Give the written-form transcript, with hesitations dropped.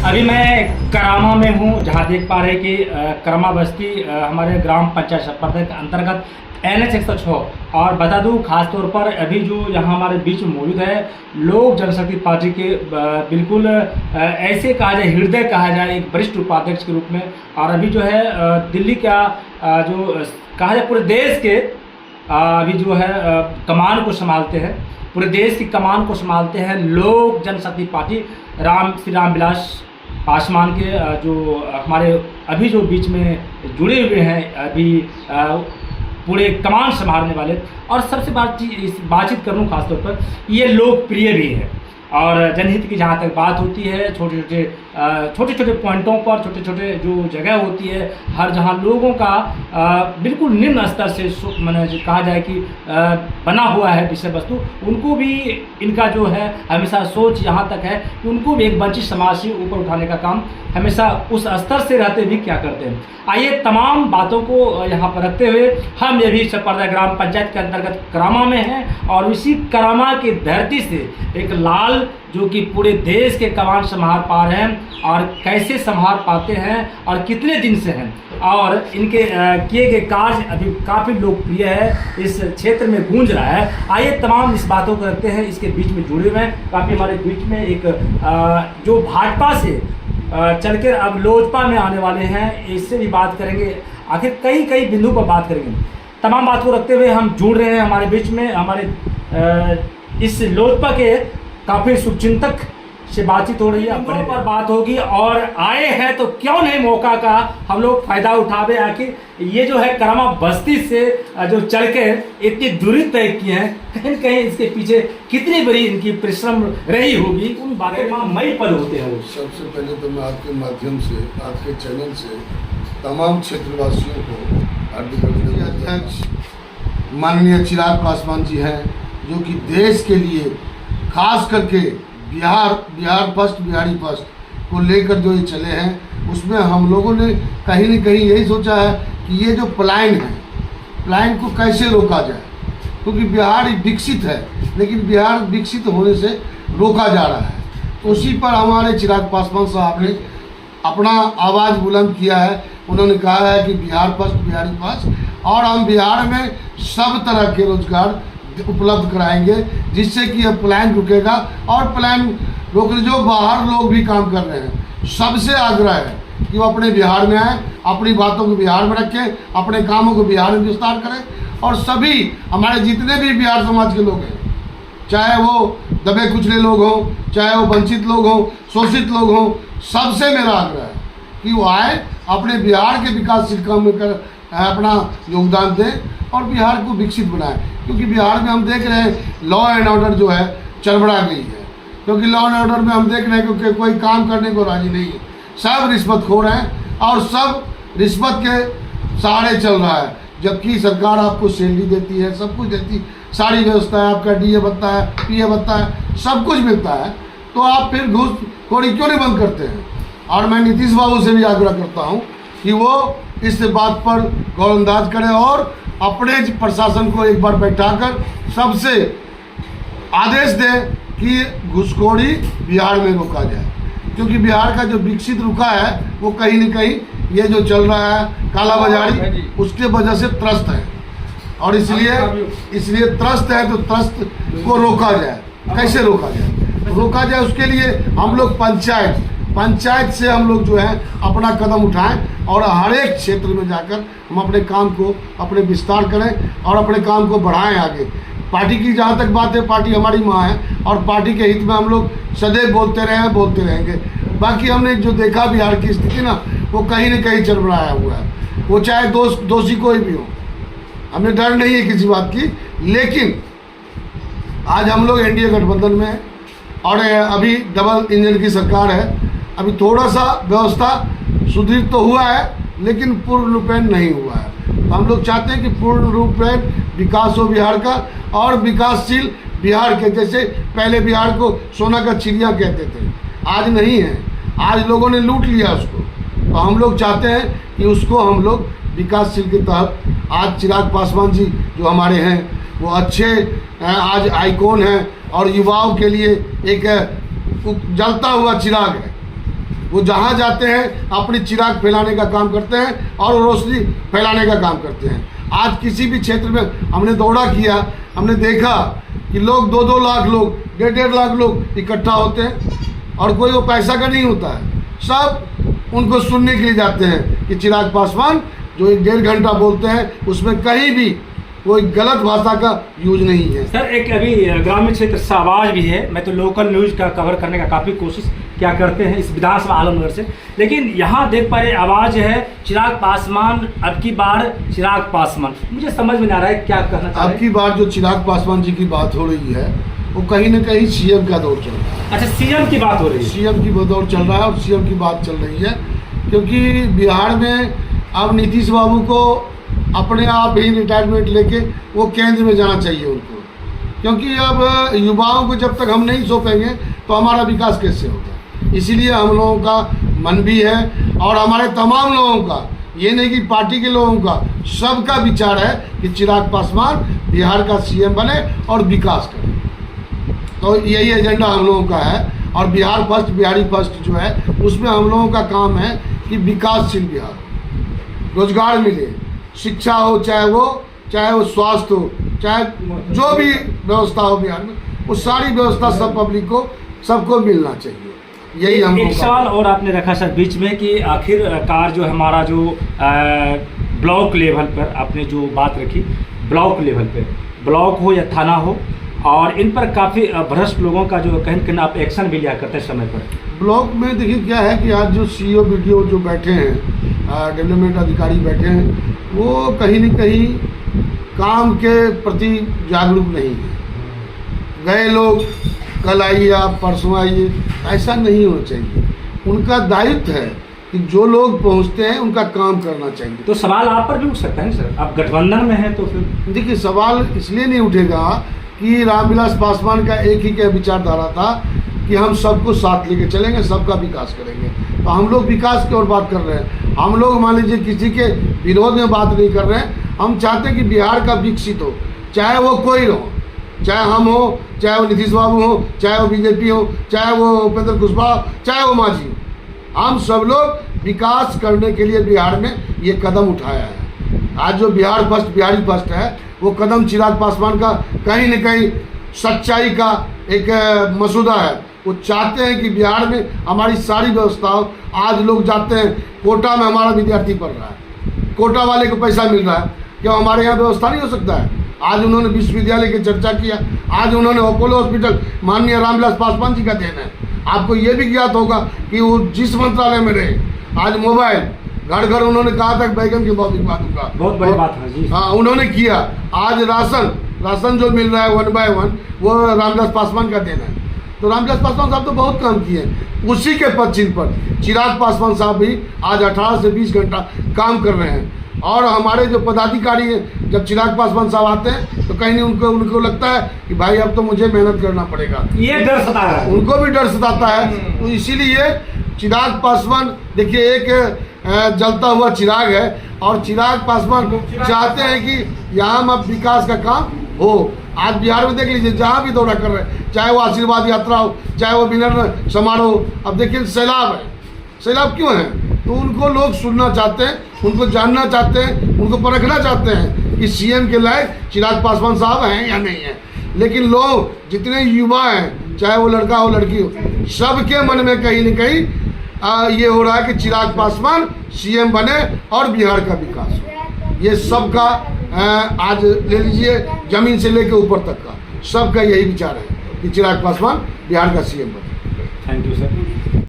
अभी मैं करामा में हूँ, जहाँ देख पा रहे कि करामा बस्ती हमारे ग्राम पंचायत छपरदा के अंतर्गत NH 106। और बता दूँ खासतौर पर अभी जो यहाँ हमारे बीच में मौजूद है लोक जनशक्ति पार्टी के बिल्कुल ऐसे कहा जाए, हृदय कहा जाए, एक वरिष्ठ उपाध्यक्ष के रूप में। और अभी जो है दिल्ली का जो कहा जाए पूरे देश के अभी जो है कमान को संभालते हैं, पूरे देश की कमान को संभालते हैं लोक जनशक्ति पार्टी श्री रामविलास पासवान के जो हमारे अभी जो बीच में जुड़े हुए हैं, अभी पूरे कमान संभालने वाले। और सबसे बातचीत करूँ खासतौर पर, ये लोकप्रिय भी है और जनहित की जहाँ तक बात होती है, छोटे छोटे पॉइंटों पर, छोटे छोटे जो जगह होती है, हर जहाँ लोगों का बिल्कुल निम्न स्तर से मैंने कहा जाए कि बना हुआ है विषय वस्तु, उनको भी इनका जो है हमेशा सोच यहाँ तक है कि उनको भी एक वंचित समाज से ऊपर उठाने का काम हमेशा उस स्तर से रहते भी क्या करते हैं। आइए तमाम बातों को यहाँ पर रखते हुए हम ये भी छपरदा ग्राम पंचायत के अंतर्गत करामा में हैं और इसी करामा की धरती से एक लाल जो कि पूरे देश के कमान संभाल पा रहे हैं और कैसे संभाल पाते हैं और कितने दिन से हैं और इनके किए गए कार्य अभी काफ़ी लोकप्रिय है, इस क्षेत्र में गूंज रहा है। आइए तमाम इस बातों को रखते हैं, इसके बीच में जुड़े हुए हैं काफ़ी हमारे बीच में एक जो भाजपा से चलकर अब लोजपा में आने वाले हैं, इससे भी बात करेंगे, आखिर कई बिंदु पर बात करेंगे। तमाम बात को रखते हुए हम जुड़ रहे हैं हमारे बीच में, हमारे इस लोजपा के काफ़ी शुभचिंतक से बातचीत हो रही है, बड़े पर बात होगी और आए हैं तो क्यों नहीं मौका का हम लोग फायदा उठावे। आखिर ये जो है करामा बस्ती से जो चल के इतनी दूरी तय की है, कहीं न कहीं इसके पीछे कितनी बड़ी इनकी परिश्रम रही होगी, उन बातें मई पद होते हैं। सबसे पहले तो मैं आपके माध्यम से, आपके चैनल से तमाम क्षेत्रवासियों को हार्दिक अभिनंदन। अध्यक्ष माननीय चिराग पासवान जी हैं, जो कि देश के लिए खास करके बिहार फर्स्ट, बिहारी फर्स्ट को लेकर जो ये चले हैं, उसमें हम लोगों ने कहीं न कहीं यही सोचा है कि ये जो प्लान है, प्लान को कैसे रोका जाए, क्योंकि बिहार विकसित है लेकिन बिहार विकसित होने से रोका जा रहा है। तो उसी पर हमारे चिराग पासवान साहब ने अपना आवाज़ बुलंद किया है। उन्होंने कहा है कि बिहार फर्स्ट, बिहारी फर्स्ट, और हम बिहार में सब तरह के रोजगार उपलब्ध कराएंगे, जिससे कि यह प्लान रुकेगा। और प्लान रोकने जो बाहर लोग भी काम कर रहे हैं, सबसे आग्रह है कि वो अपने बिहार में आए, अपनी बातों को बिहार में रखें, अपने कामों को बिहार में विस्तार करें। और सभी हमारे जितने भी बिहार समाज के लोग हैं, चाहे वो दबे कुचले लोग हों, चाहे वो वंचित लोग हों, शोषित लोग हों, सबसे मेरा आग्रह है कि वो आए, अपने बिहार के विकासशील काम में कर अपना योगदान दें और बिहार को विकसित बनाएं। क्योंकि बिहार में हम देख रहे हैं लॉ एंड ऑर्डर जो है चरमरा गई है, क्योंकि लॉ एंड ऑर्डर में हम देख रहे हैं क्योंकि कोई काम करने को राजी नहीं है, सब रिश्वतखोर हैं और सब रिश्वत के सहारे चल रहा है। जबकि सरकार आपको सैलरी देती है, सब कुछ देती है, सारी व्यवस्था है, आपका DA भत्ता है, PF भत्ता है, सब कुछ मिलता है, तो आप फिर घूसखोरी क्यों नहीं बंद करते हैं। और मैं नीतीश बाबू से भी आग्रह करता हूँ कि वो इस बात पर गौरअंदाज करें और अपने प्रशासन को एक बार बैठाकर सबसे आदेश दें कि घुसखोरी बिहार में रोका जाए, क्योंकि बिहार का जो विकसित रुका है वो कहीं न कहीं ये जो चल रहा है काला बाजारी, उसके वजह से त्रस्त है। और इसलिए त्रस्त है तो त्रस्त को रोका जाए। कैसे रोका जाए? रोका जाए उसके लिए हम लोग पंचायत से हम लोग जो है अपना कदम उठाएं और हर एक क्षेत्र में जाकर हम अपने काम को अपने विस्तार करें और अपने काम को बढ़ाएं आगे। पार्टी की जहाँ तक बात है, पार्टी हमारी माँ है और पार्टी के हित में हम लोग सदैव बोलते रहे हैं, बोलते रहेंगे। बाकी हमने जो देखा बिहार की स्थिति ना, वो कहीं न कहीं चरमराया हुआ है, वो चाहे दोषी कोई भी हो, हमें डर नहीं है किसी बात की। लेकिन आज हम लोग NDA गठबंधन में हैं और अभी डबल इंजन की सरकार है। अभी थोड़ा सा व्यवस्था सुदृढ़ तो हुआ है लेकिन पूर्ण रूपेण नहीं हुआ है। तो हम लोग चाहते हैं कि पूर्ण रूपेण विकास हो बिहार का और विकासशील बिहार के, जैसे पहले बिहार को सोना का चिड़िया कहते थे, आज नहीं है, आज लोगों ने लूट लिया उसको। तो हम लोग चाहते हैं कि उसको हम लोग विकासशील के तहत, आज चिराग पासवान जी जो हमारे हैं वो अच्छे आज आइकॉन हैं और युवाओं के लिए एक जलता हुआ चिराग है। वो जहाँ जाते हैं अपनी चिराग फैलाने का काम करते हैं और रोशनी फैलाने का काम करते हैं। आज किसी भी क्षेत्र में हमने दौरा किया, हमने देखा कि लोग 2-2 लाख लोग, 1.5 लाख लोग इकट्ठा होते हैं और कोई वो पैसा का नहीं होता है, सब उनको सुनने के लिए जाते हैं कि चिराग पासवान जो 1-1.5 घंटा बोलते हैं उसमें कहीं भी कोई गलत भाषा का यूज नहीं है। सर एक अभी ग्रामीण क्षेत्र से आवाज़ भी है, मैं तो लोकल न्यूज़ का कवर करने का काफ़ी कोशिश क्या करते हैं इस विधानसभा आलमनगर से, लेकिन यहाँ देख पा रहे आवाज़ है चिराग पासवान, अब की बार चिराग पासवान, मुझे समझ में नहीं आ रहा है क्या कहना चाह रहे हैं। अब की बार जो चिराग पासवान जी की बात हो रही है वो कहीं ना कहीं सीएम का दौर चल रहा है। अच्छा, सीएम की बात हो रही है, सीएम की दौर चल रहा है और सीएम की बात चल रही है, क्योंकि बिहार में अब नीतीश बाबू को अपने आप ही रिटायरमेंट लेके वो केंद्र में जाना चाहिए उनको, क्योंकि अब युवाओं को जब तक हम नहीं सौंपेंगे तो हमारा विकास कैसे होगा। इसीलिए हम लोगों का मन भी है और हमारे तमाम लोगों का, ये नहीं कि पार्टी के लोगों का, सबका विचार है कि चिराग पासवान बिहार का सीएम बने और विकास करे। तो यही एजेंडा हम लोगों का है और बिहार फर्स्ट, बिहारी फर्स्ट जो है उसमें हम लोगों का काम है कि विकासशील बिहार, रोजगार मिले, शिक्षा हो, चाहे वो स्वास्थ्य हो, चाहे जो भी व्यवस्था हो बिहार में, वो सारी व्यवस्था सब पब्लिक को, सबको मिलना चाहिए। यही हम एक सवाल और आपने रखा सर बीच में कि आखिरकार जो हमारा जो ब्लॉक लेवल पर आपने जो बात रखी, ब्लॉक लेवल पे, ब्लॉक हो या थाना हो, और इन पर काफ़ी भ्रष्ट लोगों का जो कहीं आप एक्शन भी लिया करते हैं समय पर। ब्लॉक में देखिए क्या है कि आज जो सीईओ बीडीओ जो बैठे हैं, डेवलपमेंट अधिकारी बैठे हैं, वो कहीं न कहीं काम के प्रति जागरूक नहीं है। गए लोग कल आइए, आप परसों आइए, ऐसा नहीं होना चाहिए। उनका दायित्व है कि जो लोग पहुंचते हैं उनका काम करना चाहिए। तो सवाल आप पर भी उठ सकता है ना सर, आप गठबंधन में हैं तो फिर देखिए सवाल इसलिए नहीं उठेगा कि रामविलास पासवान का एक ही क्या विचारधारा था कि हम सबको साथ लेके चलेंगे, सबका विकास करेंगे। तो हम लोग विकास की ओर बात कर रहे हैं। हम लोग मान लीजिए किसी के विरोध में बात नहीं कर रहे हैं। हम चाहते हैं कि बिहार का विकसित हो, चाहे वो कोई हो, चाहे हम हो, चाहे वो नीतीश बाबू हो, चाहे वो बीजेपी हो, चाहे वो उपेंद्र कुशवाहा, चाहे वो मांझी हो। हम सब लोग विकास करने के लिए बिहार में ये कदम उठाया है। आज जो बिहार फर्स्ट, बिहारी फर्स्ट है, वो कदम चिराग पासवान का कहीं न कहीं सच्चाई का एक मसूदा है। वो चाहते हैं कि बिहार में हमारी सारी व्यवस्थाओं, आज लोग जाते हैं कोटा में, हमारा विद्यार्थी पढ़ रहा है, कोटा वाले को पैसा मिल रहा है, क्या हमारे यहाँ व्यवस्था नहीं हो सकता है? आज उन्होंने विश्वविद्यालय की चर्चा किया, आज उन्होंने अपोलो हॉस्पिटल माननीय रामविलास पासवान जी का देना है। आपको ये भी ज्ञात होगा कि वो जिस मंत्रालय में रहे, आज मोबाइल घर घर उन्होंने कहा था बैगन की भौतिक बातों का, बहुत बड़ी बात है जी। हाँ, उन्होंने किया। आज राशन जो मिल रहा है 1 by 1, वो रामविलास पासवान का देना है। तो रामविलास पासवान साहब तो बहुत काम किए। उसी के पदचिन्ह पर चिराग पासवान साहब भी आज 18 से 20 घंटा काम कर रहे हैं। और हमारे जो पदाधिकारी हैं, जब चिराग पासवान साहब आते हैं तो कहीं नहीं उनको लगता है कि भाई अब तो मुझे मेहनत करना पड़ेगा, ये डर सता है, उनको भी डर सताता है। तो इसीलिए चिराग पासवान देखिए एक जलता हुआ चिराग है और चिराग पासवान चाहते हैं कि यहाँ अब विकास का काम हो। आज बिहार में देख लीजिए, जहाँ भी दौरा कर रहे हैं, चाहे वो आशीर्वाद यात्रा हो, चाहे वो मिलन समारोह। अब देखिए सैलाब है, सैलाब क्यों है? तो उनको लोग सुनना चाहते हैं, उनको जानना चाहते हैं, उनको परखना चाहते हैं कि सीएम के लायक चिराग पासवान साहब हैं या नहीं है। लेकिन लोग जितने युवा हैं, चाहे वो लड़का हो लड़की हो, सबके मन में कहीं न कहीं ये हो रहा है कि चिराग पासवान सीएम बने और बिहार का विकास हो। ये सबका आज ले लीजिए जमीन से लेकर ऊपर तक का सबका यही विचार है कि चिराग पासवान बिहार का सीएम बने। Thank you sir.